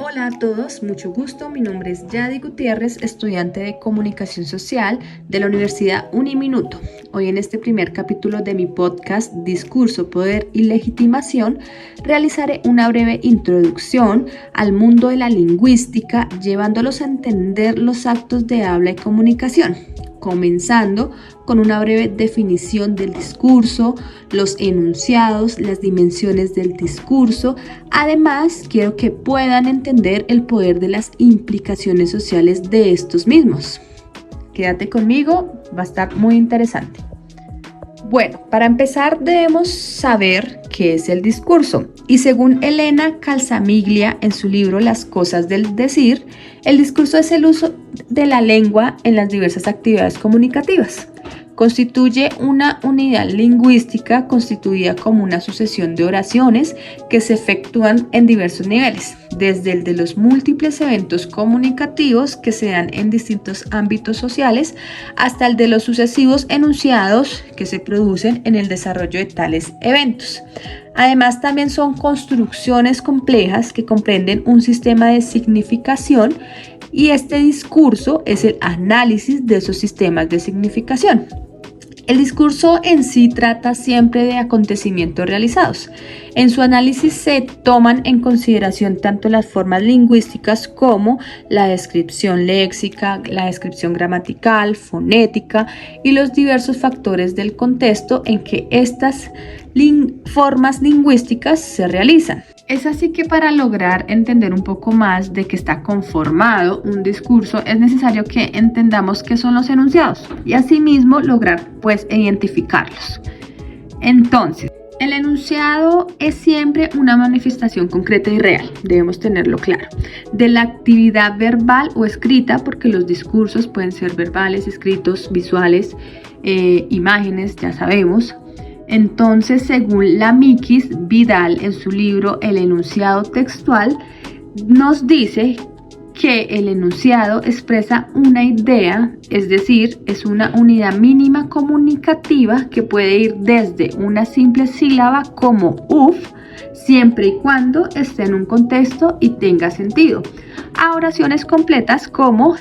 Hola a todos, mucho gusto. Mi nombre es Yadi Gutiérrez, estudiante de Comunicación Social de la Universidad Uniminuto. Hoy en este primer capítulo de mi podcast Discurso, Poder y Legitimación, realizaré una breve introducción al mundo de la lingüística, llevándolos a entender los actos de habla y comunicación, comenzando con una breve definición del discurso, los enunciados, las dimensiones del discurso. Además, quiero que puedan entender el poder de las implicaciones sociales de estos mismos. Quédate conmigo, va a estar muy interesante. Bueno, para empezar debemos saber qué es el discurso, y según Elena Calzamiglia en su libro Las cosas del decir, el discurso es el uso de la lengua en las diversas actividades comunicativas. Constituye una unidad lingüística constituida como una sucesión de oraciones que se efectúan en diversos niveles, desde el de los múltiples eventos comunicativos que se dan en distintos ámbitos sociales hasta el de los sucesivos enunciados que se producen en el desarrollo de tales eventos. Además, también son construcciones complejas que comprenden un sistema de significación, y este discurso es el análisis de esos sistemas de significación. El discurso en sí trata siempre de acontecimientos realizados. En su análisis se toman en consideración tanto las formas lingüísticas como la descripción léxica, la descripción gramatical, fonética y los diversos factores del contexto en que estas formas lingüísticas se realizan. Es así que para lograr entender un poco más de qué está conformado un discurso es necesario que entendamos qué son los enunciados y asimismo lograr identificarlos. Entonces, el enunciado es siempre una manifestación concreta y real, debemos tenerlo claro, de la actividad verbal o escrita, porque los discursos pueden ser verbales, escritos, visuales, imágenes, ya sabemos. Entonces, según Lamikis Vidal en su libro El enunciado textual, nos dice que el enunciado expresa una idea, es decir, es una unidad mínima comunicativa que puede ir desde una simple sílaba como uf, siempre y cuando esté en un contexto y tenga sentido, a oraciones completas como,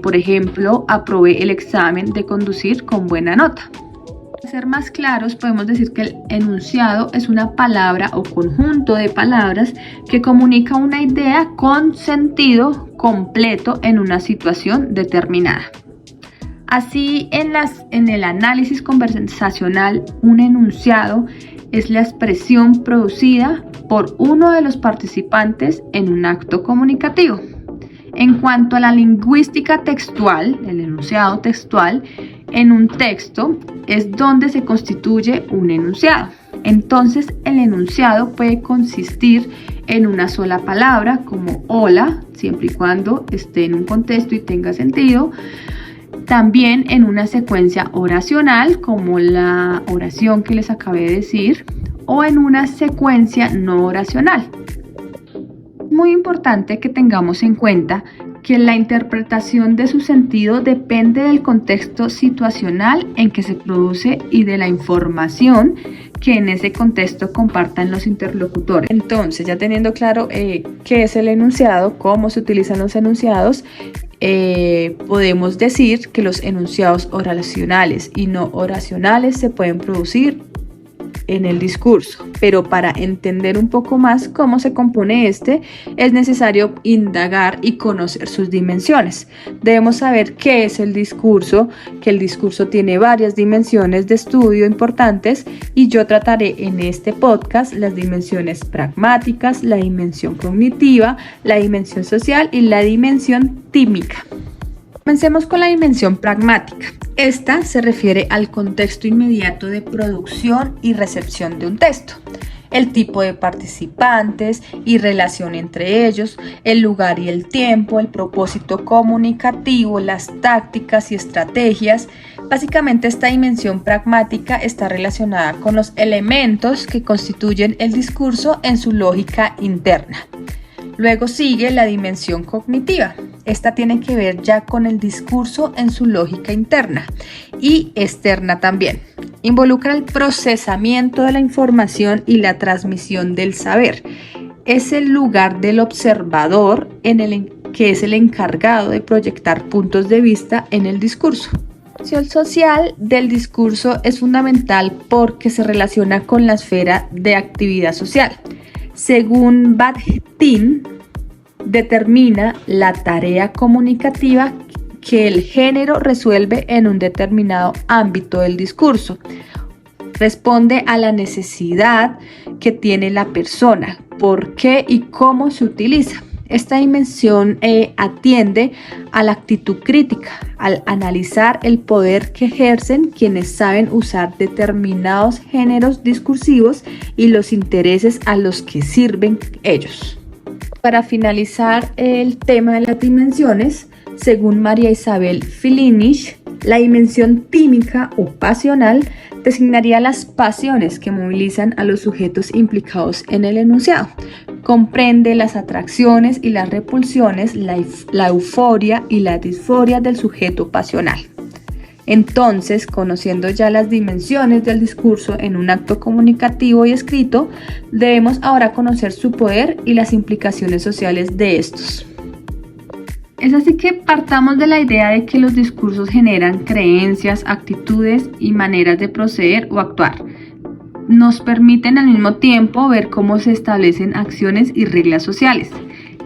por ejemplo, aprobé el examen de conducir con buena nota. Para ser más claros, podemos decir que el enunciado es una palabra o conjunto de palabras que comunica una idea con sentido completo en una situación determinada. Así, en el análisis conversacional, un enunciado es la expresión producida por uno de los participantes en un acto comunicativo. En cuanto a la lingüística textual, el enunciado textual en un texto es donde se constituye un enunciado. Entonces, el enunciado puede consistir en una sola palabra como hola, siempre y cuando esté en un contexto y tenga sentido. También en una secuencia oracional como la oración que les acabé de decir, o en una secuencia no oracional. Muy importante que tengamos en cuenta que la interpretación de su sentido depende del contexto situacional en que se produce y de la información que en ese contexto compartan los interlocutores. Entonces, ya teniendo claro qué es el enunciado, cómo se utilizan los enunciados, podemos decir que los enunciados oracionales y no oracionales se pueden producir en el discurso, pero para entender un poco más cómo se compone es necesario indagar y conocer sus dimensiones. Debemos saber qué es el discurso, que el discurso tiene varias dimensiones de estudio importantes, y yo trataré en este podcast las dimensiones pragmáticas, la dimensión cognitiva, la dimensión social y la dimensión tímica. Comencemos con la dimensión pragmática. Esta se refiere al contexto inmediato de producción y recepción de un texto, el tipo de participantes y relación entre ellos, el lugar y el tiempo, el propósito comunicativo, las tácticas y estrategias. Básicamente, esta dimensión pragmática está relacionada con los elementos que constituyen el discurso en su lógica interna. Luego sigue la dimensión cognitiva. Esta tiene que ver ya con el discurso en su lógica interna y externa también. Involucra el procesamiento de la información y la transmisión del saber. es el lugar del observador que es el encargado de proyectar puntos de vista en el discurso. La función social del discurso es fundamental porque se relaciona con la esfera de actividad social. Según Bakhtin, determina la tarea comunicativa que el género resuelve en un determinado ámbito del discurso. Responde a la necesidad que tiene la persona, por qué y cómo se utiliza. Esta dimensión atiende a la actitud crítica, al analizar el poder que ejercen quienes saben usar determinados géneros discursivos y los intereses a los que sirven ellos. Para finalizar el tema de las dimensiones, según María Isabel Filinich, la dimensión tímica o pasional designaría las pasiones que movilizan a los sujetos implicados en el enunciado. Comprende las atracciones y las repulsiones, la euforia y la disforia del sujeto pasional. Entonces, conociendo ya las dimensiones del discurso en un acto comunicativo y escrito, debemos ahora conocer su poder y las implicaciones sociales de estos. Es así que partamos de la idea de que los discursos generan creencias, actitudes y maneras de proceder o actuar. Nos permiten al mismo tiempo ver cómo se establecen acciones y reglas sociales.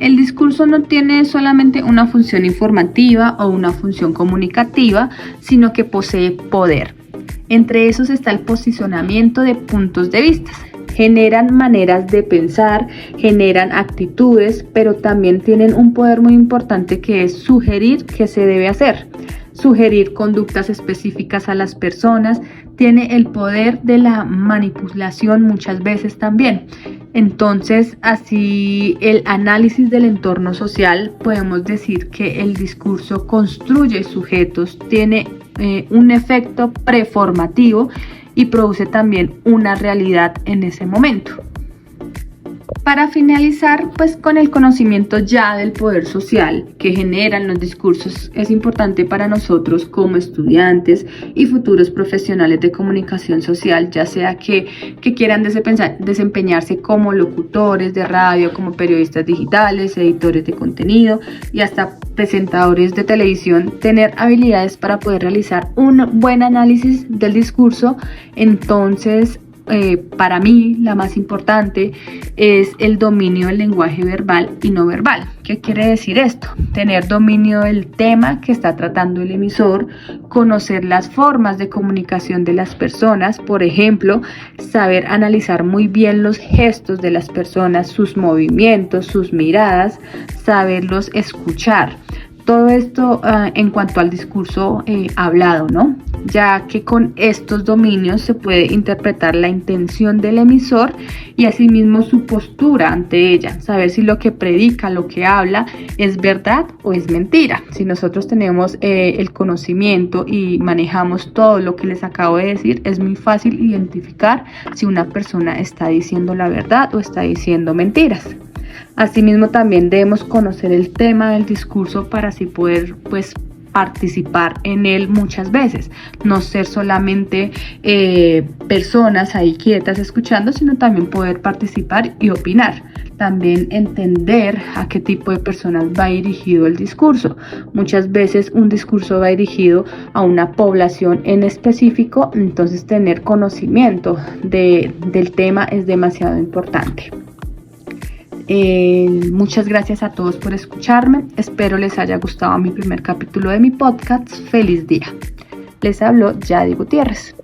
El discurso no tiene solamente una función informativa o una función comunicativa, sino que posee poder. Entre esos está el posicionamiento de puntos de vista. Generan maneras de pensar, generan actitudes, pero también tienen un poder muy importante que es sugerir qué se debe hacer. Sugerir conductas específicas a las personas, tiene el poder de la manipulación muchas veces también. Entonces, así el análisis del entorno social, podemos decir que el discurso construye sujetos, tiene un efecto preformativo y produce también una realidad en ese momento. Para finalizar, pues con el conocimiento ya del poder social que generan los discursos, es importante para nosotros como estudiantes y futuros profesionales de comunicación social, ya sea que quieran desempeñarse como locutores de radio, como periodistas digitales, editores de contenido y hasta presentadores de televisión, tener habilidades para poder realizar un buen análisis del discurso. Entonces, para mí la más importante es el dominio del lenguaje verbal y no verbal. ¿Qué quiere decir esto? Tener dominio del tema que está tratando el emisor, conocer las formas de comunicación de las personas, por ejemplo, saber analizar muy bien los gestos de las personas, sus movimientos, sus miradas, saberlos escuchar. Todo esto en cuanto al discurso hablado, ¿no? Ya que con estos dominios se puede interpretar la intención del emisor y asimismo su postura ante ella, saber si lo que predica, lo que habla es verdad o es mentira. Si nosotros tenemos el conocimiento y manejamos todo lo que les acabo de decir, es muy fácil identificar si una persona está diciendo la verdad o está diciendo mentiras. Asimismo, también debemos conocer el tema del discurso para así poder participar en él muchas veces, no ser solamente personas ahí quietas escuchando, sino también poder participar y opinar. También entender a qué tipo de personas va dirigido el discurso. Muchas veces un discurso va dirigido a una población en específico, entonces tener conocimiento del tema es demasiado importante. Muchas gracias a todos por escucharme. Espero les haya gustado mi primer capítulo de mi podcast. Feliz día. Les habló Yadi Gutiérrez.